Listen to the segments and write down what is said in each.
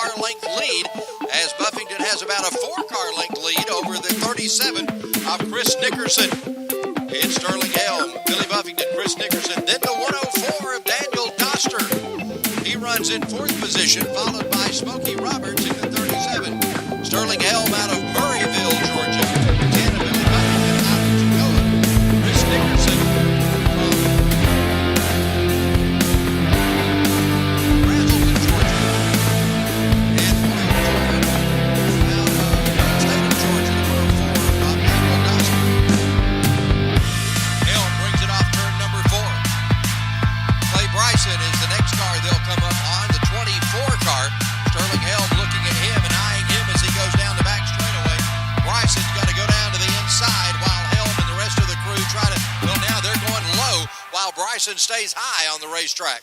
car length lead, as Buffington has about a 4-car length lead over the 37 of Chris Nickerson. It's Sterling Helm, Billy Buffington, Chris Nickerson, then the 104 of Daniel Doster. He runs in 4th position, followed by Smokey Roberts in the 37. Sterling Helm out of Murrayville, Georgia. 10 of Billy Buffington out of Toccoa. Chris Nickerson from Brazelton, Georgia. And 104 out of the state of Georgia, the 104 of Daniel Doster. Helm brings it off turn number 4. Clay Bryson is the next car they'll come up on, the 24 car. Sterling Helm looking at him and eyeing him as he goes down the back straightaway. Bryson's got to go down to the inside while Helm and the rest of the crew try to, well, now they're going low while Bryson stays high on the racetrack.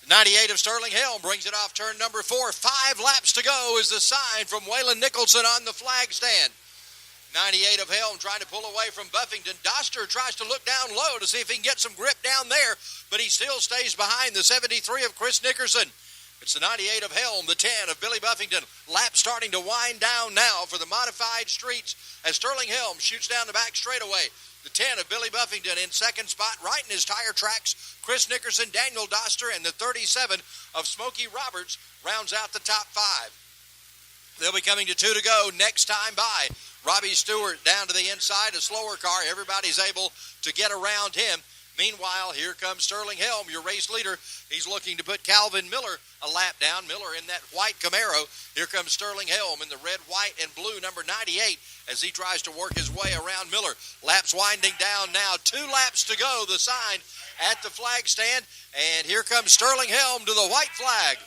The 98 of Sterling Helm brings it off turn number 4. 5 laps to go is the sign from Waylon Nicholson on the flag stand. 98 of Helm trying to pull away from Buffington. Doster tries to look down low to see if he can get some grip down there, but he still stays behind the 73 of Chris Nickerson. It's the 98 of Helm, the 10 of Billy Buffington. Lap starting to wind down now for the modified streets as Sterling Helm shoots down the back straightaway. The 10 of Billy Buffington in second spot, right in his tire tracks. Chris Nickerson, Daniel Doster, and the 37 of Smokey Roberts rounds out the top 5. They'll be coming to 2 to go next time by. Robbie Stewart down to the inside, a slower car. Everybody's able to get around him. Meanwhile, here comes Sterling Helm, your race leader. He's looking to put Calvin Miller a lap down. Miller in that white Camaro. Here comes Sterling Helm in the red, white, and blue number 98 as he tries to work his way around Miller. Laps winding down now. 2 laps to go, the sign at the flag stand. And here comes Sterling Helm to the white flag.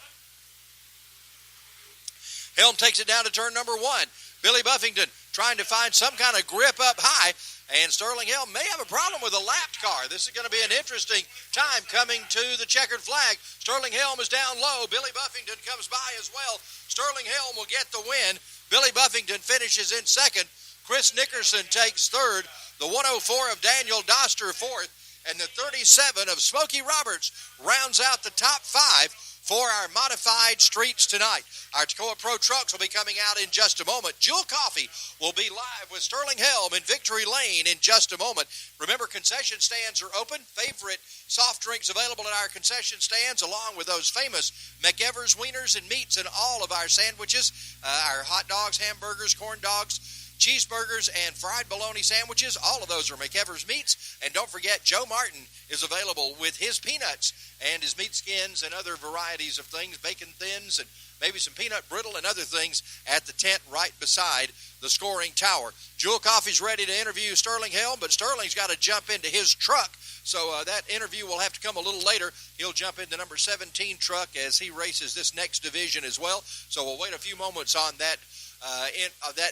Helm takes it down to turn number 1. Billy Buffington trying to find some kind of grip up high, and Sterling Helm may have a problem with a lapped car. This is going to be an interesting time coming to the checkered flag. Sterling Helm is down low. Billy Buffington comes by as well. Sterling Helm will get the win. Billy Buffington finishes in second. Chris Nickerson takes third. The 104 of Daniel Doster fourth, and the 37 of Smokey Roberts rounds out the top 5 for our modified streets tonight. Our Toccoa Pro Trucks will be coming out in just a moment. Jewel Coffee will be live with Sterling Helm in Victory Lane in just a moment. Remember, concession stands are open. Favorite soft drinks available at our concession stands, along with those famous McEvers wieners and meats and all of our sandwiches, our hot dogs, hamburgers, corn dogs, cheeseburgers, and fried bologna sandwiches. All of those are McEvers meats. And don't forget, Joe Martin is available with his peanuts and his meat skins and other varieties of things, bacon thins and maybe some peanut brittle and other things at the tent right beside the scoring tower. Jewel Coffee's ready to interview Sterling Helm, but Sterling's got to jump into his truck, so that interview will have to come a little later. He'll jump into number 17 truck as he races this next division as well, so we'll wait a few moments on that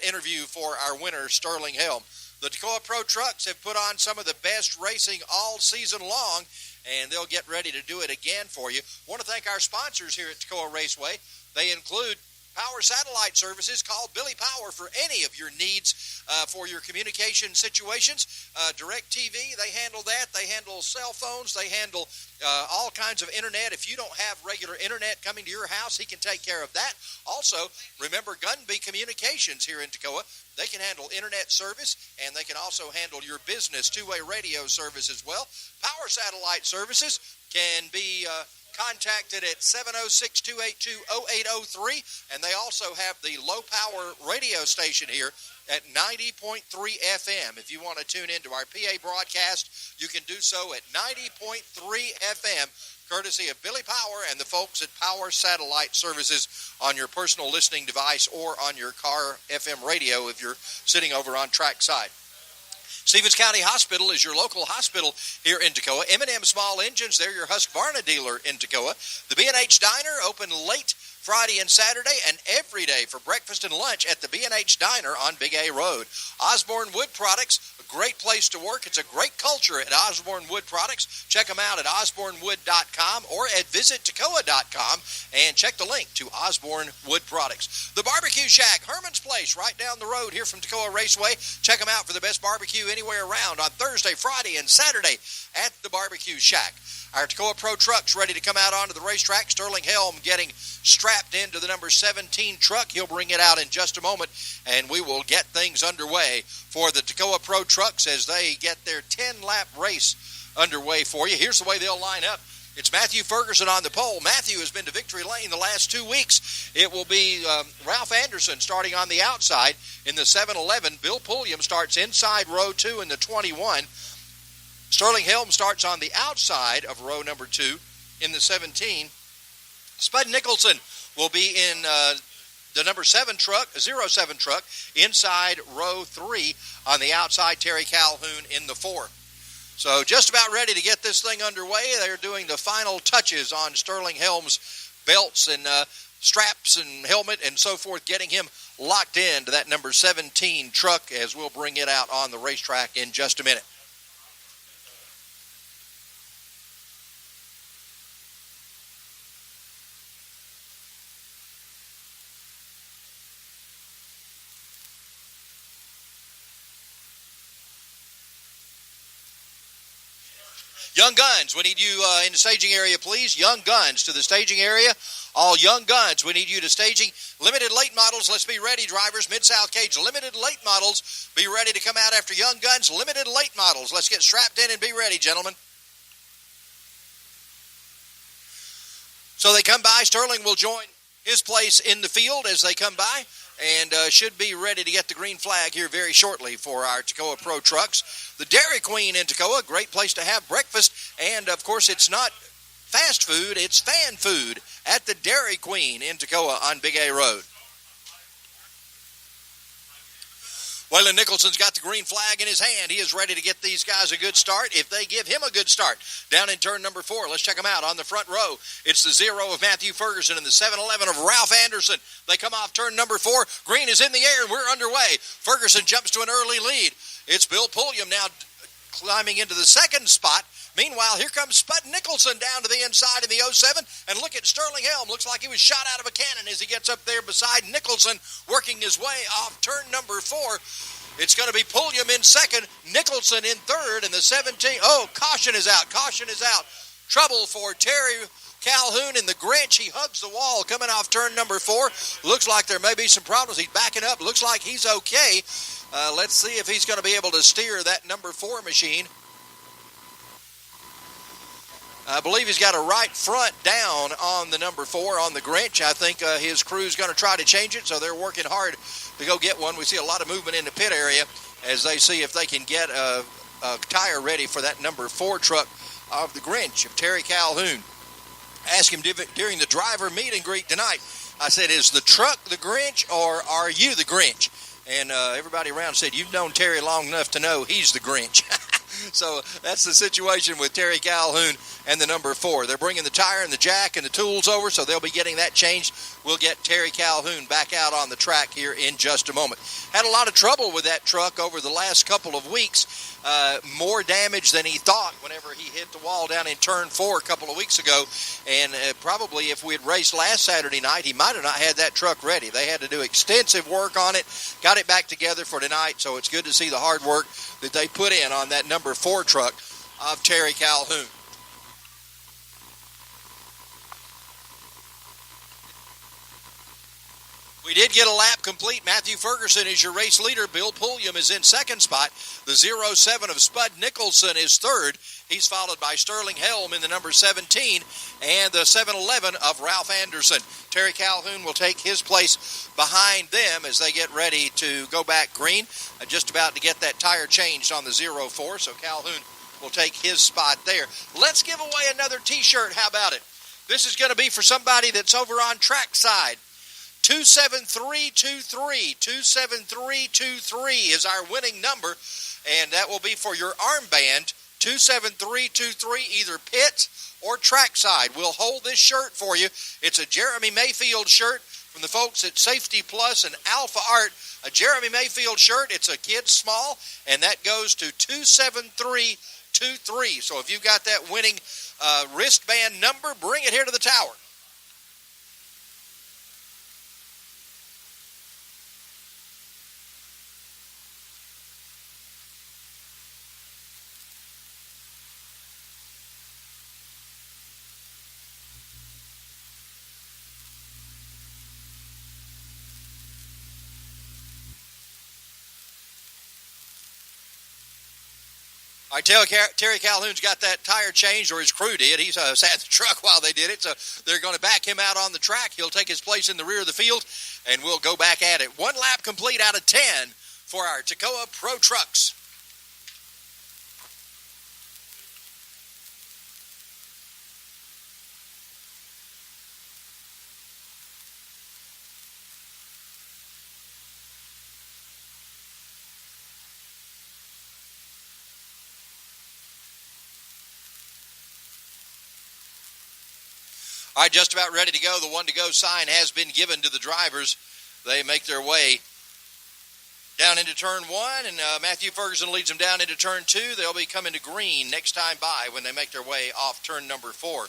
interview for our winner, Sterling Helm. The Toccoa Pro Trucks have put on some of the best racing all season long, and they'll get ready to do it again for you. I want to thank our sponsors here at Toccoa Raceway. They include Power Satellite Services. Call Billy Power for any of your needs for your communication situations. DirecTV, they handle that. They handle cell phones. They handle all kinds of internet. If you don't have regular internet coming to your house, he can take care of that. Also, remember Gunby Communications here in Toccoa. They can handle internet service, and they can also handle your business two-way radio service as well. Power Satellite Services can be contacted at 706-282-0803, and they also have the low-power radio station here at 90.3 FM. If you want to tune into our PA broadcast, you can do so at 90.3 FM, courtesy of Billy Power and the folks at Power Satellite Services on your personal listening device or on your car FM radio if you're sitting over on trackside. Stevens County Hospital is your local hospital here in Toccoa. M&M Small Engines, they're your Husqvarna dealer in Toccoa. The B&H Diner, open late Friday, and Saturday, and every day for breakfast and lunch at the B&H Diner on Big A Road. Osborne Wood Products, a great place to work. It's a great culture at Osborne Wood Products. Check them out at osbornewood.com or at visittoccoa.com and check the link to Osborne Wood Products. The Barbecue Shack, Herman's Place, right down the road here from Toccoa Raceway. Check them out for the best barbecue anywhere around on Thursday, Friday, and Saturday at the Barbecue Shack. Our Toccoa Pro truck's ready to come out onto the racetrack. Sterling Helm getting strapped into the number 17 truck. He'll bring it out in just a moment, and we will get things underway for the Toccoa Pro trucks as they get their 10-lap race underway for you. Here's the way they'll line up. It's Matthew Ferguson on the pole. Matthew has been to victory lane the last 2 weeks. It will be Ralph Anderson starting on the outside in the 7-11. Bill Pulliam starts inside row 2 in the 21. Sterling Helm starts on the outside of row number 2 in the 17. Spud Nicholson will be in the number 7 truck, 07 truck, inside row 3 on the outside. Terry Calhoun in the 4. So just about ready to get this thing underway. They're doing the final touches on Sterling Helm's belts and straps and helmet and so forth, getting him locked into that number 17 truck as we'll bring it out on the racetrack in just a minute. Young Guns, we need you in the staging area, please. Young Guns to the staging area. All Young Guns, we need you to staging. Limited late models, let's be ready, drivers. Mid-South Cage, limited late models. Be ready to come out after Young Guns. Limited late models. Let's get strapped in and be ready, gentlemen. So they come by. Sterling will join his place in the field as they come by, and should be ready to get the green flag here very shortly for our Toccoa Pro trucks. The Dairy Queen in Toccoa, great place to have breakfast, and of course it's not fast food, it's fan food at the Dairy Queen in Toccoa on Big A Road. Waylon Nicholson's got the green flag in his hand. He is ready to get these guys a good start if they give him a good start. Down in turn number 4, let's check them out on the front row. It's the 0 of Matthew Ferguson and the 7-11 of Ralph Anderson. They come off turn number 4. Green is in the air and we're underway. Ferguson jumps to an early lead. It's Bill Pulliam now climbing into the second spot. Meanwhile, here comes Spud Nicholson down to the inside in the 07. And look at Sterling Helm. Looks like he was shot out of a cannon as he gets up there beside Nicholson, working his way off turn number 4. It's going to be Pulliam in second, Nicholson in third, and the 17. Oh, caution is out. Caution is out. Trouble for Terry Calhoun in the Grinch. He hugs the wall coming off turn number 4. Looks like there may be some problems. He's backing up. Looks like he's okay. Let's see if he's going to be able to steer that number 4 machine. I believe he's got a right front down on the number 4 on the Grinch. I think his crew's going to try to change it, so they're working hard to go get one. We see a lot of movement in the pit area as they see if they can get a tire ready for that number 4 truck of the Grinch of Terry Calhoun. Asked him during the driver meet and greet tonight, I said, is the truck the Grinch or are you the Grinch? And everybody around said, you've known Terry long enough to know he's the Grinch. So that's the situation with Terry Calhoun and the number 4. They're bringing the tire and the jack and the tools over, so they'll be getting that changed. We'll get Terry Calhoun back out on the track here in just a moment. Had a lot of trouble with that truck over the last couple of weeks. More damage than he thought whenever he hit the wall down in turn 4 a couple of weeks ago. And probably if we had raced last Saturday night, he might have not had that truck ready. They had to do extensive work on it, got it back together for tonight, so it's good to see the hard work that they put in on that number 4 truck of Terry Calhoun. We did get a lap complete. Matthew Ferguson is your race leader. Bill Pulliam is in second spot. The 07 of Spud Nicholson is third. He's followed by Sterling Helm in the number 17 and the 7-11 of Ralph Anderson. Terry Calhoun will take his place behind them as they get ready to go back green. Just about to get that tire changed on the 04, so Calhoun will take his spot there. Let's give away another T-shirt. How about it? This is going to be for somebody that's over on trackside. 27323. 27323 is our winning number, and that will be for your armband 27323, either pit or trackside. We'll hold this shirt for you. It's a Jeremy Mayfield shirt from the folks at Safety Plus and Alpha Art. A Jeremy Mayfield shirt. It's a kid small, and that goes to 27323. So if you've got that winning wristband number, bring it here to the tower. All right, Terry Calhoun's got that tire changed, or his crew did. He's sat in the truck while they did it, so they're going to back him out on the track. He'll take his place in the rear of the field, and we'll go back at it. 1 lap complete out of 10 for our Toccoa Pro Trucks. All right, just about ready to go. The 1-to-go sign has been given to the drivers. They make their way down into turn 1, and Matthew Ferguson leads them down into turn 2. They'll be coming to green next time by when they make their way off turn number 4.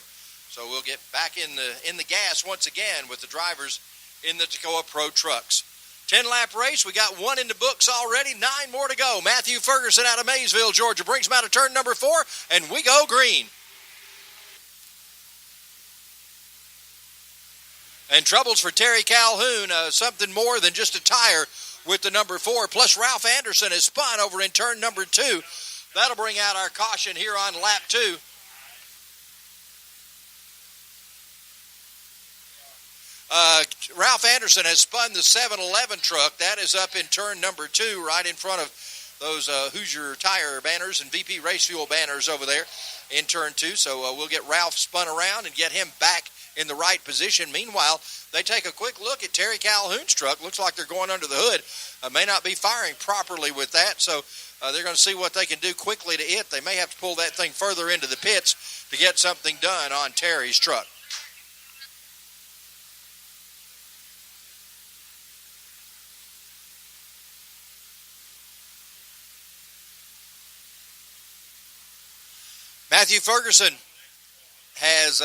So we'll get back in the gas once again with the drivers in the Toccoa Pro Trucks. 10-lap race. We got 1 in the books already. 9 more to go. Matthew Ferguson out of Maysville, Georgia, brings them out of turn number 4, and we go green. And troubles for Terry Calhoun, something more than just a tire with the number 4. Plus, Ralph Anderson has spun over in turn number 2. That'll bring out our caution here on lap 2. Ralph Anderson has spun the 7-Eleven truck. That is up in turn number 2, right in front of those Hoosier Tire banners and VP Race Fuel banners over there in turn 2. So we'll get Ralph spun around and get him back in the right position. Meanwhile, they take a quick look at Terry Calhoun's truck. Looks like they're going under the hood. May not be firing properly with that, so they're going to see what they can do quickly to it. They may have to pull that thing further into the pits to get something done on Terry's truck. Matthew Ferguson has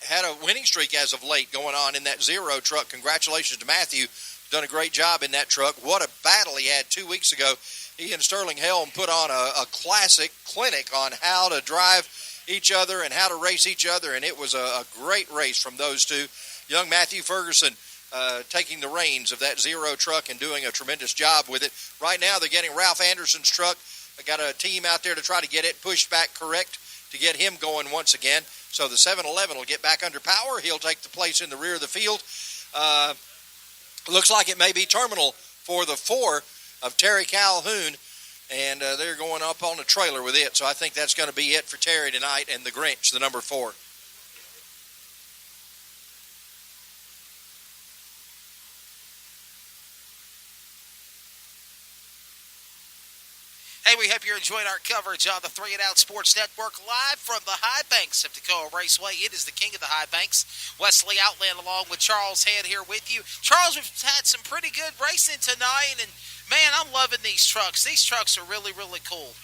had a winning streak as of late going on in that 0 truck. Congratulations to Matthew. Done a great job in that truck. What a battle he had 2 weeks ago. He and Sterling Helm put on a classic clinic on how to drive each other and how to race each other, and it was a great race from those two. Young Matthew Ferguson taking the reins of that 0 truck and doing a tremendous job with it. Right now they're getting Ralph Anderson's truck. They got a team out there to try to get it pushed back correct to get him going once again. So the 7-Eleven will get back under power. He'll take the place in the rear of the field. Looks like it may be terminal for the 4 of Terry Calhoun, and they're going up on the trailer with it. So I think that's going to be it for Terry tonight and the Grinch, the number 4. Hey, we hope you're enjoying our coverage on the 3 and Out Sports Network live from the high banks of Toccoa Raceway. It is the king of the high banks, Wesley Outland, along with Charles Head here with you. Charles, we've had some pretty good racing tonight, and man, I'm loving these trucks. These trucks are really, really cool.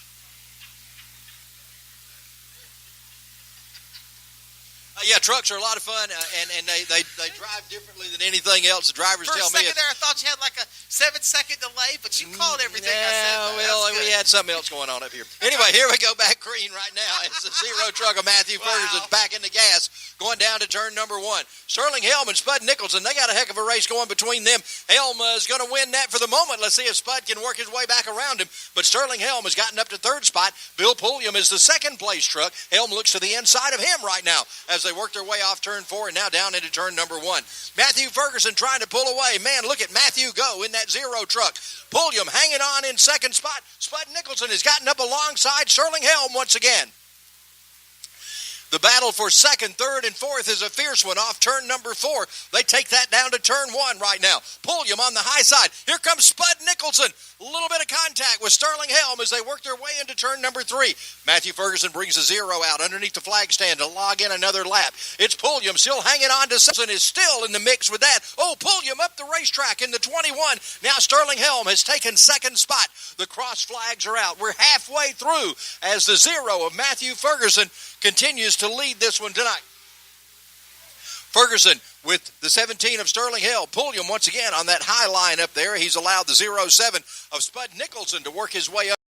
Yeah, trucks are a lot of fun, and they drive differently than anything else. The drivers tell me. For a second there, I thought you had like a 7-second delay, but you called everything I said. Well, we had something else going on up here. Anyway, here we go back green right now. It's the 0 truck of Matthew Ferguson back in the gas, going down to turn number 1. Sterling Helm and Spud Nicholson, they got a heck of a race going between them. Helm is going to win that for the moment. Let's see if Spud can work his way back around him. But Sterling Helm has gotten up to 3rd spot. Bill Pulliam is the 2nd place truck. Helm looks to the inside of him right now as they work their way off turn 4 and now down into turn number 1. Matthew Ferguson trying to pull away. Man, look at Matthew go in that 0 truck. Pulliam hanging on in 2nd spot. Spud Nicholson has gotten up alongside Sterling Helm once again. The battle for second, third, and fourth is a fierce one off turn number 4. They take that down to turn 1 right now. Pulliam on the high side. Here comes Spud Nicholson. A little bit of contact with Sterling Helm as they work their way into turn number 3. Matthew Ferguson brings a 0 out underneath the flag stand to log in another lap. It's Pulliam still hanging on to Simpson, is still in the mix with that. Oh, Pulliam up the racetrack in the 21. Now Sterling Helm has taken second spot. The cross flags are out. We're halfway through as the 0 of Matthew Ferguson continues to lead this one tonight. Ferguson with the 17 of Sterling Hill. Pulliam once again on that high line up there. He's allowed the 0-7 of Spud Nicholson to work his way up.